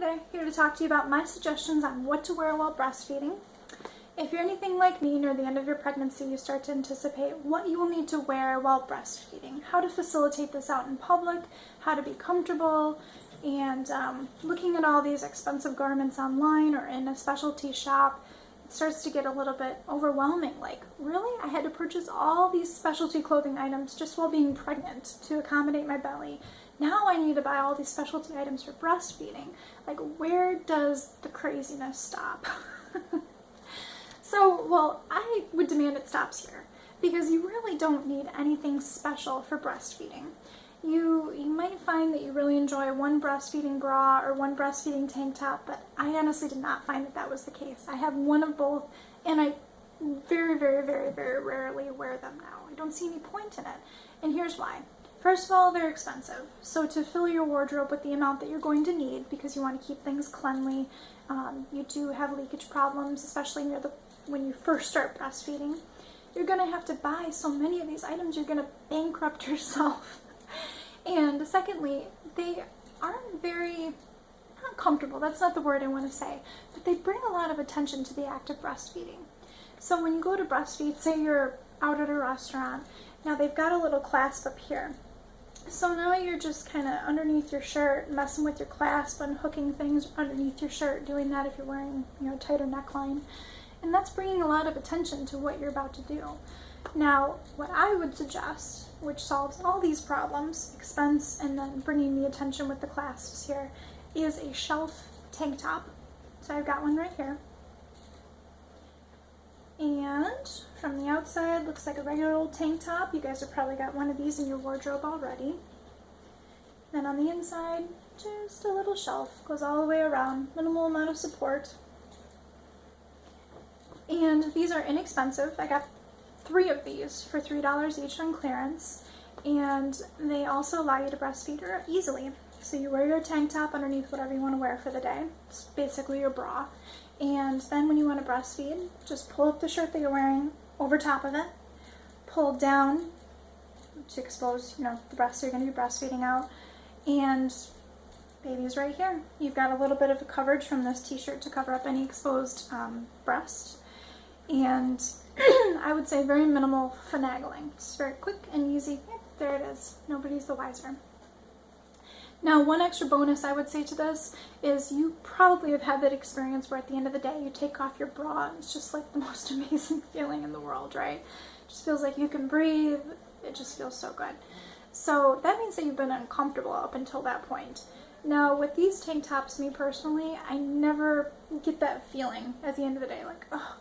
today, here to talk to you about my suggestions on what to wear while breastfeeding. If you're anything like me, near the end of your pregnancy, you start to anticipate what you will need to wear while breastfeeding, how to facilitate this out in public, how to be comfortable, and looking at all these expensive garments online or in a specialty shop, it starts to get a little bit overwhelming. Like, really? I had to purchase all these specialty clothing items just while being pregnant to accommodate my belly. Now I need to buy all these specialty items for breastfeeding. Like, where does the craziness stop? Well, I would demand it stops here, because you really don't need anything special for breastfeeding. You might find that you really enjoy one breastfeeding bra or one breastfeeding tank top, but I honestly did not find that that was the case. I have one of both, and I very, very, very, very rarely wear them now. I don't see any point in it, and here's why. First of all, they're expensive. So to fill your wardrobe with the amount that you're going to need, because you want to keep things cleanly, you do have leakage problems, especially when you first start breastfeeding. You're going to have to buy so many of these items, you're going to bankrupt yourself. And secondly, they aren't very, not comfortable, that's not the word I want to say, but they bring a lot of attention to the act of breastfeeding. So when you go to breastfeed, say you're out at a restaurant, now they've got a little clasp up here. So now you're just kind of underneath your shirt, messing with your clasp, unhooking things underneath your shirt, doing that if you're wearing, a tighter neckline. And that's bringing a lot of attention to what you're about to do. Now, what I would suggest, which solves all these problems, expense and then bringing the attention with the clasps here, is a shelf tank top. So I've got one right here. And from the outside, looks like a regular old tank top. You guys have probably got one of these in your wardrobe already. Then on the inside, just a little shelf, goes all the way around, minimal amount of support. And these are inexpensive. I got 3 of these for $3 each on clearance, and they also allow you to breastfeed easily. So you wear your tank top underneath whatever you want to wear for the day. It's basically your bra. And then when you want to breastfeed, just pull up the shirt that you're wearing over top of it, pull down to expose, the breasts you're going to be breastfeeding out, and baby's right here. You've got a little bit of a coverage from this t-shirt to cover up any exposed breast. And I would say very minimal finagling. It's very quick and easy. There it is. Nobody's the wiser. Now, one extra bonus I would say to this is you probably have had that experience where at the end of the day you take off your bra and it's just like the most amazing feeling in the world, right? It just feels like you can breathe. It just feels so good. So that means that you've been uncomfortable up until that point. Now, with these tank tops, me personally, I never get that feeling at the end of the day, like, oh,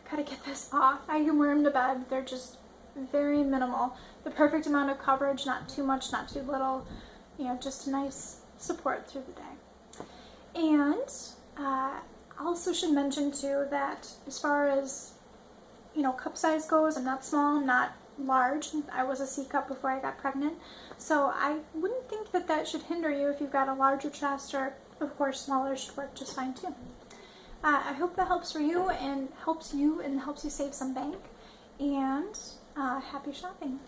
gotta get this off. I can wear them to bed. They're just very minimal. The perfect amount of coverage, not too much, not too little. Just a nice support through the day. And I also should mention too that as far as, cup size goes, I'm not small, I'm not large. I was a C cup before I got pregnant. So I wouldn't think that that should hinder you if you've got a larger chest, or of course smaller should work just fine too. I hope that helps for you and helps you save some bank, and happy shopping.